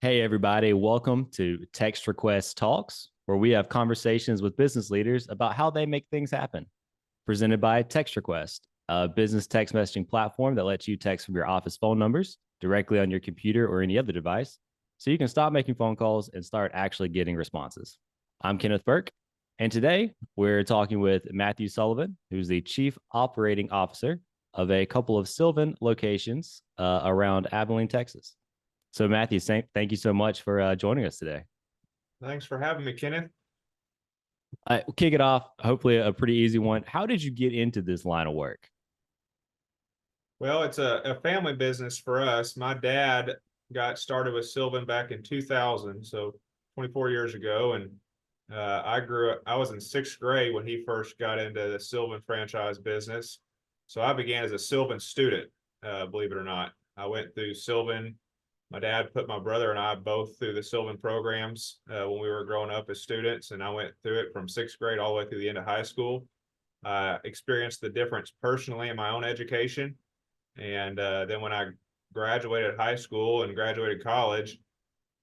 Hey, everybody. Welcome to Text Request Talks, where we have conversations with business leaders about how they make things happen. Presented by Text Request, a business text messaging platform that lets you text from your office phone numbers directly on your computer or any other device so you can stop making phone calls and start actually getting responses. I'm Kenneth Burke, and today we're talking with Matthew Sullivan, who's the Chief Operating Officer of a couple of Sylvan locations around Abilene, Texas. So, Matthew, thank you so much for joining us today. Thanks for having me, Kenneth. We'll kick it off, hopefully, a pretty easy one. How did you get into this line of work? Well, it's a family business for us. My dad got started with Sylvan back in 2000, so 24 years ago. And I was in sixth grade when he first got into the Sylvan franchise business. So I began as a Sylvan student, believe it or not. I went through Sylvan. My dad put my brother and I both through the Sylvan programs when we were growing up as students. And I went through it from sixth grade all the way through the end of high school. Experienced the difference personally in my own education. And then when I graduated high school and graduated college,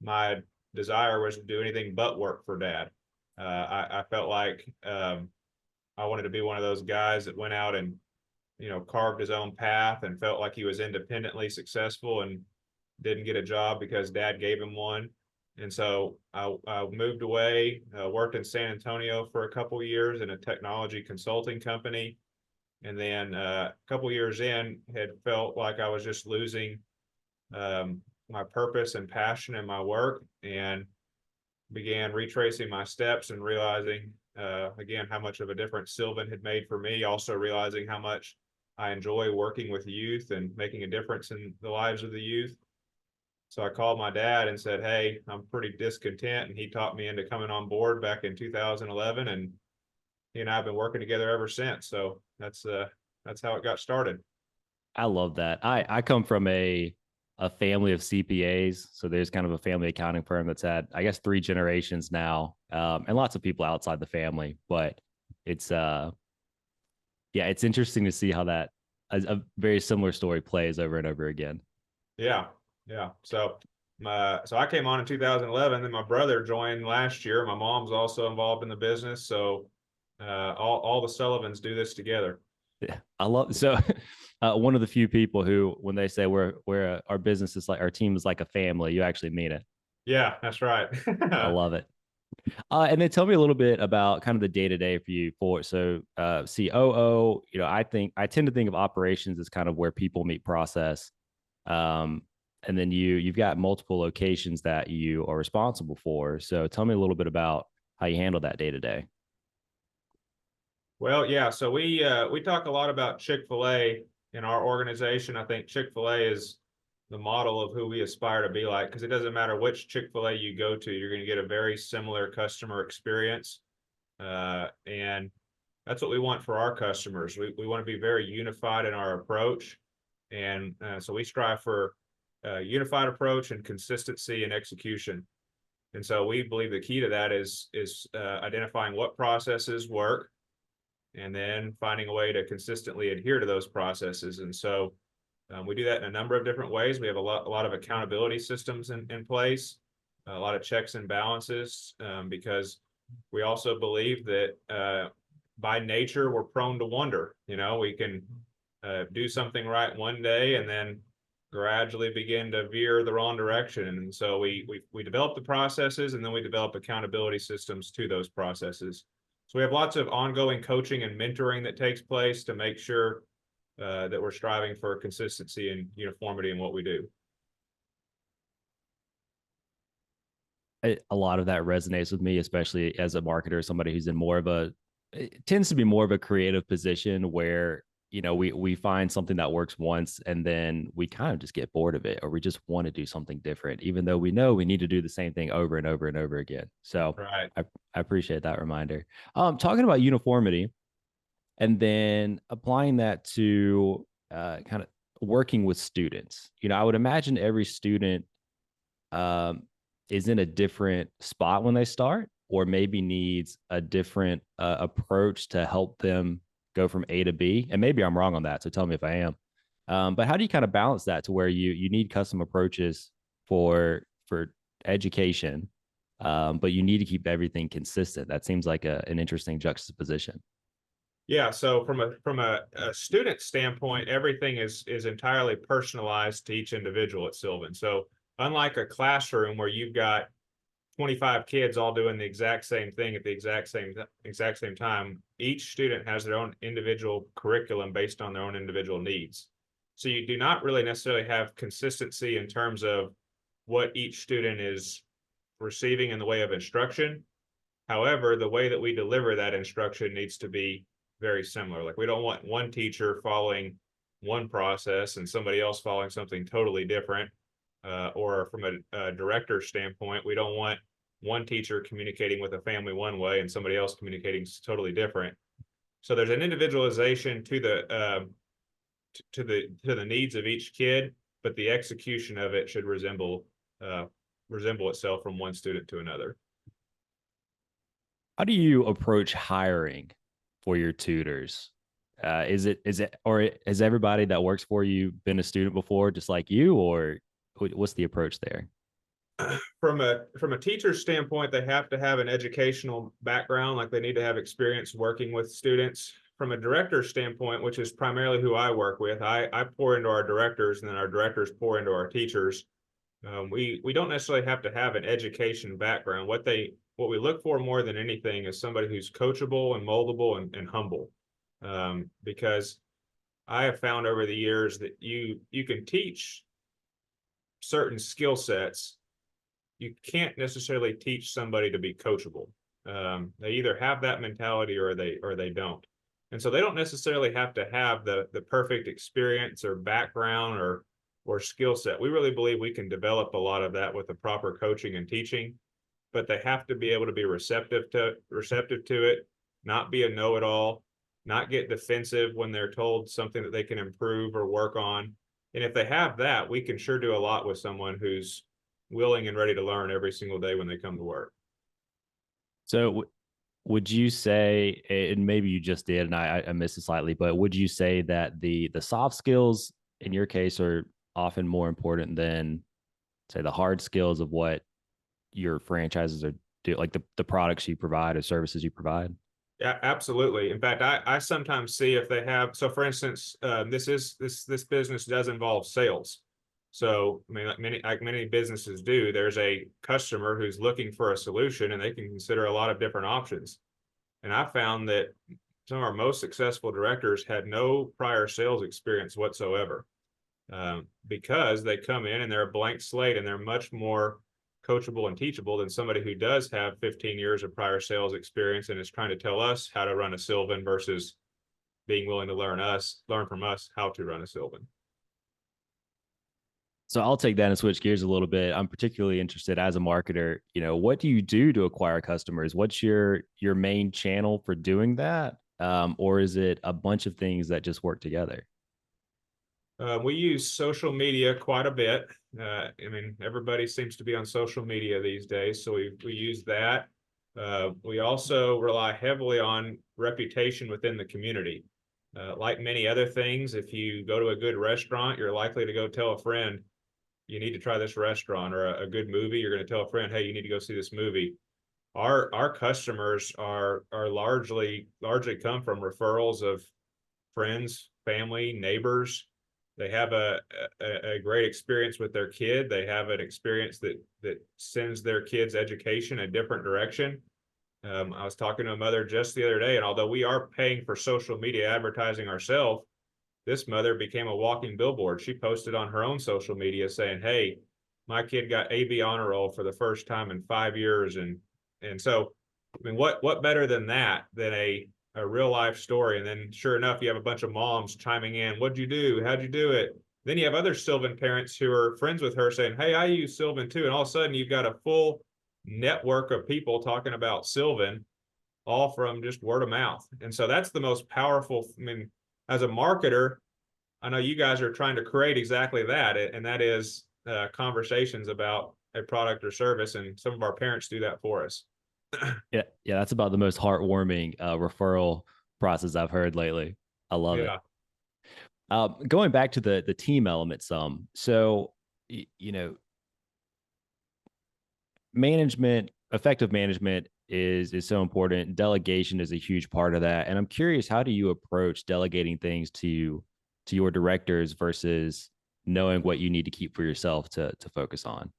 my desire was to do anything but work for dad. I felt like I wanted to be one of those guys that went out and, carved his own path and felt like he was independently successful and didn't get a job because dad gave him one. And so I moved away, worked in San Antonio for a couple of years in a technology consulting company. And then a couple of years in, had felt like I was just losing my purpose and passion in my work, and began retracing my steps and realizing again how much of a difference Sylvan had made for me. Also realizing how much I enjoy working with youth and making a difference in the lives of the youth. So I called my dad and said, "Hey, I'm pretty discontent," and he talked me into coming on board back in 2011, and he and I have been working together ever since. So that's how it got started. I love that. I come from a family of CPAs, so there's kind of a family accounting firm that's had, I guess, three generations now, and lots of people outside the family. But it's yeah, it's interesting to see how that a very similar story plays over and over again. Yeah, yeah. So I came on in 2011. Then my brother joined last year. My mom's also involved in the business. So all the Sullivans do this together. Yeah, I love so. One of the few people who, when they say our business is like our team is like a family, you actually mean it. Yeah, that's right. I love it. And then tell me a little bit about kind of the day to day for you. COO. I tend to think of operations as kind of where people meet process. Um, and then you've got multiple locations that you are responsible for. So tell me a little bit about how you handle that day to day. Well, yeah. So we talk a lot about Chick-fil-A in our organization. I think Chick-fil-A is the model of who we aspire to be like, because it doesn't matter which Chick-fil-A you go to, you're going to get a very similar customer experience. And that's what we want for our customers. We want to be very unified in our approach. And so we strive for a unified approach and consistency and execution. And so we believe the key to that is identifying what processes work and then finding a way to consistently adhere to those processes. And so we do that in a number of different ways. We have a lot of accountability systems in place, a lot of checks and balances, because we also believe that by nature we're prone to wonder. We can do something right one day and then gradually begin to veer the wrong direction. And so we develop the processes, and then we develop accountability systems to those processes. So we have lots of ongoing coaching and mentoring that takes place to make sure that we're striving for consistency and uniformity in what we do. A lot of that resonates with me, especially as a marketer, somebody who's in more of it tends to be more of a creative position where we find something that works once and then we kind of just get bored of it, or we just want to do something different even though we know we need to do the same thing over and over and over again. So Right. I appreciate that reminder. Talking about uniformity and then applying that to kind of working with students, I would imagine every student um, is in a different spot when they start, or maybe needs a different approach to help them go from A to B. And maybe I'm wrong on that, so tell me if I am. But how do you kind of balance that to where you need custom approaches for education, but you need to keep everything consistent. That seems like an interesting juxtaposition. Yeah, so from a student standpoint, everything is entirely personalized to each individual at Sylvan. So unlike a classroom where you've got 25 kids all doing the exact same thing at the exact same time, each student has their own individual curriculum based on their own individual needs. So you do not really necessarily have consistency in terms of what each student is receiving in the way of instruction. However, the way that we deliver that instruction needs to be very similar. Like we don't want one teacher following one process and somebody else following something totally different. Or from a director standpoint, we don't want one teacher communicating with a family one way and somebody else communicating totally different. So there's an individualization to the needs of each kid, but the execution of it should resemble itself from one student to another. How do you approach hiring for your tutors? Or has everybody that works for you been a student before, just like you, or what's the approach there? From a teacher standpoint, they have to have an educational background, like they need to have experience working with students. From a director standpoint, which is primarily who I work with, I pour into our directors, and then our directors pour into our teachers. We don't necessarily have to have an education background. What we look for more than anything is somebody who's coachable and moldable and humble. Because I have found over the years that you can teach certain skill sets. You can't necessarily teach somebody to be coachable. They either have that mentality or they don't. And so they don't necessarily have to have the perfect experience or background or skill set. We really believe we can develop a lot of that with the proper coaching and teaching, but they have to be able to be receptive to it, not be a know-it-all, not get defensive when they're told something that they can improve or work on. And if they have that, we can sure do a lot with someone who's willing and ready to learn every single day when they come to work. So would you say, and maybe you just did, and I missed it slightly, but would you say that the soft skills in your case are often more important than, say, the hard skills of what your franchises are do, like the products you provide or services you provide? Yeah, absolutely. In fact, I sometimes see if they have, so for instance, this business does involve sales. So I mean, like many businesses do, there's a customer who's looking for a solution and they can consider a lot of different options. And I found that some of our most successful directors had no prior sales experience whatsoever, because they come in and they're a blank slate and they're much more coachable and teachable than somebody who does have 15 years of prior sales experience and is trying to tell us how to run a Sylvan versus being willing to learn from us how to run a Sylvan. So I'll take that and switch gears a little bit. I'm particularly interested as a marketer, what do you do to acquire customers? What's your main channel for doing that? Or is it a bunch of things that just work together? We use social media quite a bit. I mean, everybody seems to be on social media these days, so we use that. We also rely heavily on reputation within the community. Like many other things, if you go to a good restaurant, you're likely to go tell a friend, you need to try this restaurant, or a good movie, you're going to tell a friend, hey, you need to go see this movie. Our customers are largely come from referrals of friends, family, neighbors. They have a great experience with their kid. They have an experience that sends their kid's education a different direction. I was talking to a mother just the other day, and although we are paying for social media advertising ourselves, this mother became a walking billboard. She posted on her own social media saying, hey, my kid got AB honor roll for the first time in 5 years. And so, I mean, what better than that, than a real life story? And then sure enough, you have a bunch of moms chiming in, what'd you do? How'd you do it? Then you have other Sylvan parents who are friends with her saying, hey, I use Sylvan too. And all of a sudden you've got a full network of people talking about Sylvan, all from just word of mouth. And so that's the most powerful. I mean, as a marketer, I know you guys are trying to create exactly that, and that is conversations about a product or service, and some of our parents do that for us. Yeah, that's about the most heartwarming referral process I've heard lately. I love it. Yeah. Going back to the team element some. So, you know, effective management is so important. Delegation is a huge part of that. And I'm curious, how do you approach delegating things to your directors versus knowing what you need to keep for yourself to focus on?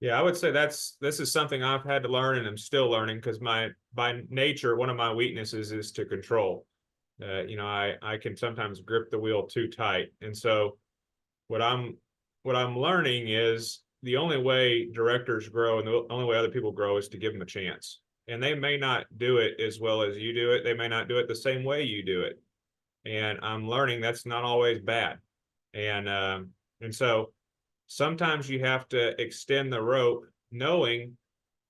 Yeah, I would say this is something I've had to learn and I'm still learning because by nature, one of my weaknesses is to control. I can sometimes grip the wheel too tight. And so what I'm what I'm learning is the only way directors grow and the only way other people grow is to give them a chance. And they may not do it as well as you do it. They may not do it the same way you do it. And I'm learning that's not always bad. And so sometimes you have to extend the rope knowing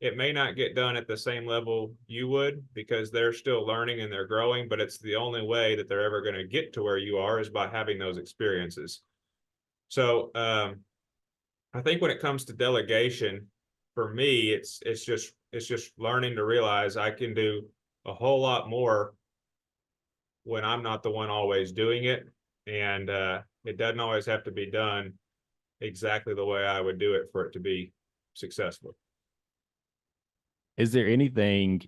it may not get done at the same level you would because they're still learning and they're growing, but it's the only way that they're ever going to get to where you are is by having those experiences. So I think when it comes to delegation, for me, it's just learning to realize I can do a whole lot more when I'm not the one always doing it, and it doesn't always have to be done exactly the way I would do it for it to be successful. Is there anything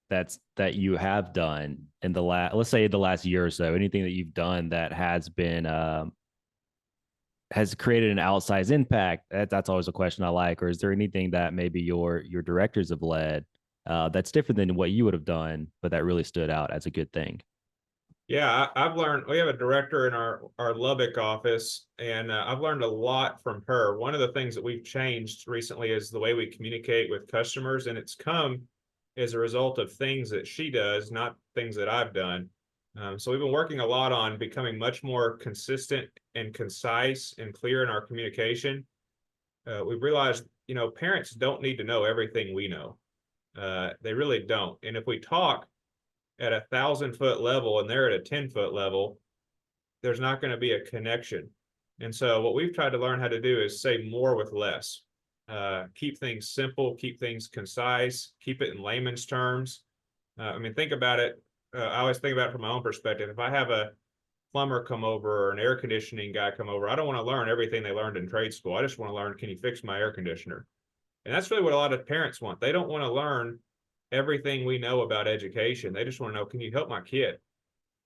that you have done in the let's say the last year or so, anything that you've done that has created an outsized impact? That's always a question I like. Or is there anything that maybe your directors have led that's different than what you would have done, but that really stood out as a good thing? Yeah, I've learned. We have a director in our Lubbock office, and I've learned a lot from her. One of the things that we've changed recently is the way we communicate with customers, and it's come as a result of things that she does, not things that I've done. So we've been working a lot on becoming much more consistent and concise and clear in our communication. We've realized, parents don't need to know everything we know. They really don't. And if we talk at 1,000-foot level and they're at a 10-foot level, there's not going to be a connection. And so what we've tried to learn how to do is say more with less. Keep things simple, keep things concise, keep it in layman's terms. Think about it. I always think about it from my own perspective. If I have a plumber come over or an air conditioning guy come over, I don't want to learn everything they learned in trade school. I just want to learn, can you fix my air conditioner? And that's really what a lot of parents want. They don't want to learn everything we know about education. They just want to know, can you help my kid?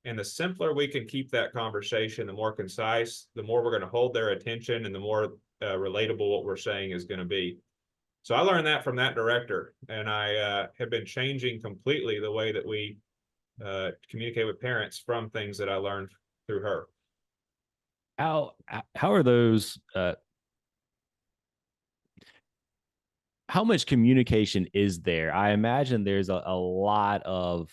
And the simpler we can keep that conversation, the more concise, the more we're going to hold their attention and the more relatable what we're saying is going to be. So I learned that from that director, and I have been changing completely the way that we communicate with parents from things that I learned through her. How are those how much communication is there? I imagine there's a lot of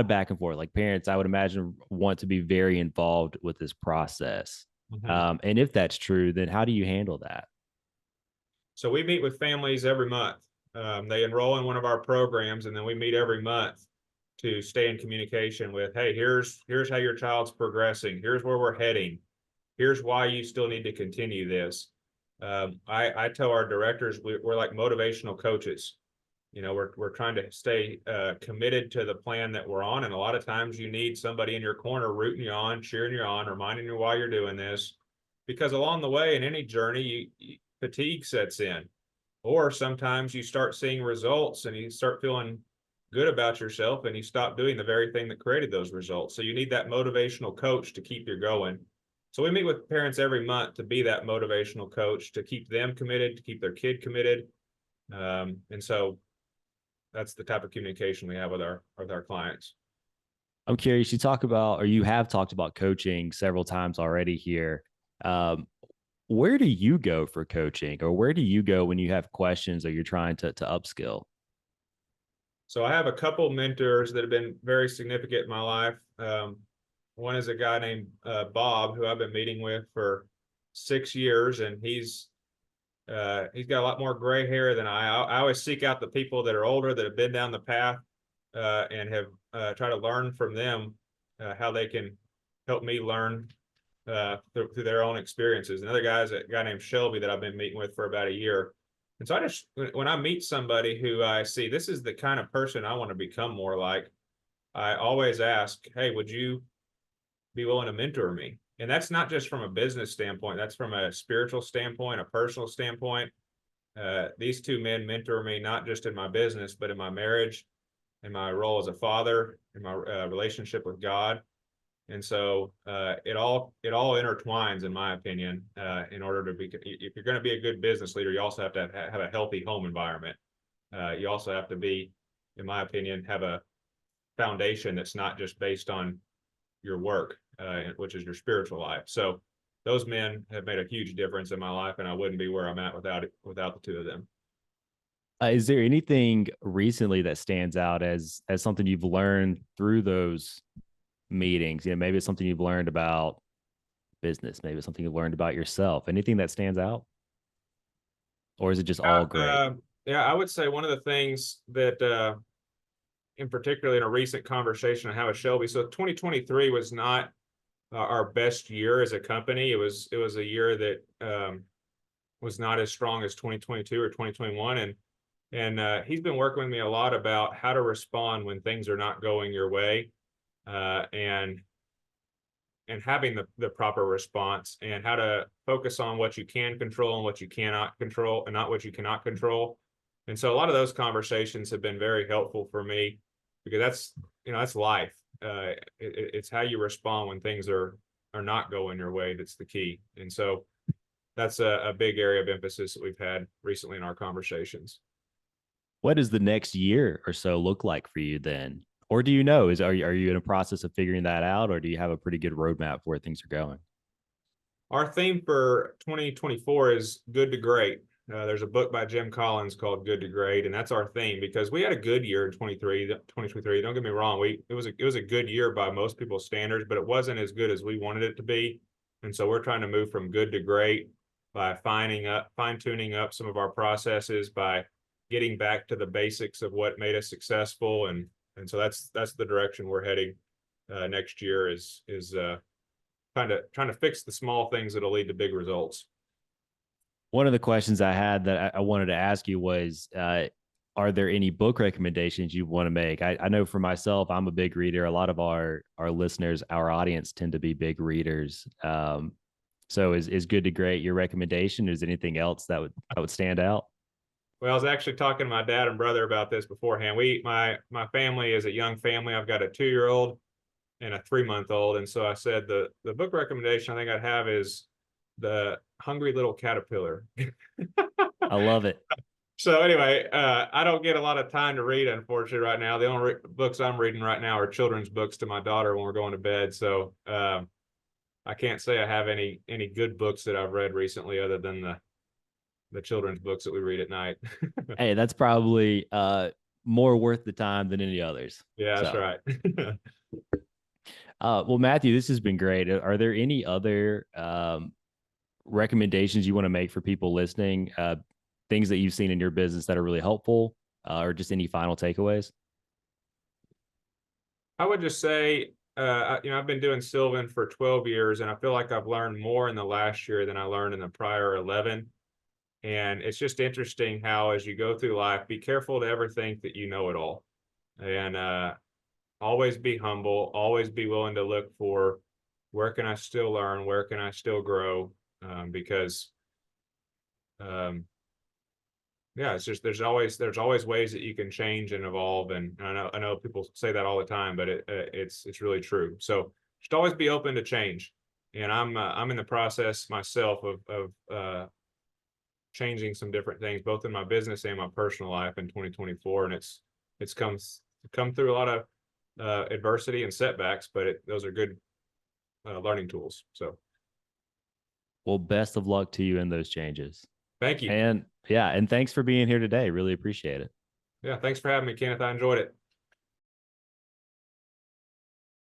back and forth. Like parents, I would imagine, want to be very involved with this process. Mm-hmm. And if that's true, then how do you handle that? So we meet with families every month. They enroll in one of our programs, and then we meet every month to stay in communication with, hey, here's how your child's progressing. Here's where we're heading. Here's why you still need to continue this. I tell our directors we're like motivational coaches. We're trying to stay committed to the plan that we're on, and a lot of times you need somebody in your corner rooting you on, cheering you on, reminding you why you're doing this, because along the way in any journey, fatigue sets in, or sometimes you start seeing results and you start feeling good about yourself and you stop doing the very thing that created those results. So you need that motivational coach to keep you going. So we meet with parents every month to be that motivational coach, to keep them committed, to keep their kid committed. And so that's the type of communication we have with our clients. I'm curious. You have talked about coaching several times already here. Um, where do you go for coaching, or where do you go when you have questions or you're trying to upskill? So I have a couple mentors that have been very significant in my life. One is a guy named Bob, who I've been meeting with for 6 years, and he's got a lot more gray hair than I always seek out the people that are older, that have been down the path, and have tried to learn from them how they can help me learn through their own experiences. Another guy is a guy named Shelby that I've been meeting with for about a year. And so when I meet somebody who I see, this is the kind of person I want to become more like, I always ask, hey, would you be willing to mentor me? And that's not just from a business standpoint, that's from a spiritual standpoint, a personal standpoint. These two men mentor me not just in my business, but in my marriage, in my role as a father, in my relationship with God. And so it all intertwines, in my opinion, in order to be. If you're going to be a good business leader, you also have to have a healthy home environment. You also have to be, in my opinion, have a foundation that's not just based on your work, which is your spiritual life. So those men have made a huge difference in my life, and I wouldn't be where I'm at without the two of them. Is there anything recently that stands out as something you've learned through those meetings? You know, maybe it's something you've learned about business, maybe it's something you've learned about yourself. Anything that stands out, or is it just all great? Yeah, I would say one of the things that, in particular, in a recent conversation I had with Shelby, so 2023 was not our best year as a company. It was a year that was not as strong as 2022 or 2021, and he's been working with me a lot about how to respond when things are not going your way, and having the proper response, and how to focus on what you can control and what you cannot control, and not what you cannot control. And so a lot of those conversations have been very helpful for me, because that's life. It's how you respond when things are not going your way that's the key. And so that's a big area of emphasis that we've had recently in our conversations. What does the next year or so look like for you then? Or do you know? Are you in a process of figuring that out, or do you have a pretty good roadmap for where things are going? Our theme for 2024 is good to great. There's a book by Jim Collins called Good to Great, and that's our theme, because we had a good year in 2023. Don't get me wrong. It was a good year by most people's standards, but it wasn't as good as we wanted it to be. And so we're trying to move from good to great by fine tuning up some of our processes, by getting back to the basics of what made us successful. And so that's the direction we're heading next year, is trying to fix the small things that'll lead to big results. One of the questions I had that I wanted to ask you was, are there any book recommendations you want to make? I know for myself, I'm a big reader. A lot of our listeners, our audience, tend to be big readers. So is good to great your recommendation? Is anything else that would stand out? Well, I was actually talking to my dad and brother about this beforehand. My family is a young family. I've got a 2-year-old and a 3-month-old, and so I said the book recommendation I think I'd have is The Hungry Little Caterpillar. I love it. So anyway, I don't get a lot of time to read, unfortunately, right now. The only books I'm reading right now are children's books to my daughter when we're going to bed. So I can't say I have any good books that I've read recently, other than the children's books that we read at night. Hey, that's probably more worth the time than any others. Yeah, that's So, right. well, Matthew, this has been great. Are there any other recommendations you want to make for people listening? Things that you've seen in your business that are really helpful, or just any final takeaways? I would just say, I've been doing Sylvan for 12 years, and I feel like I've learned more in the last year than I learned in the prior 11. And it's just interesting how, as you go through life, be careful to ever think that you know it all. And always be humble, always be willing to look for, where can I still learn? Where can I still grow? Because yeah, it's just there's always ways that you can change and evolve. And I know people say that all the time, but it's really true. So just always be open to change. And I'm in the process myself of changing some different things, both in my business and my personal life in 2024. And it's come through a lot of adversity and setbacks, but those are good learning tools. So Well, best of luck to you in those changes. thank you. And yeah, and thanks for being here today. Really appreciate it. Yeah, thanks for having me, Kenneth. I enjoyed it.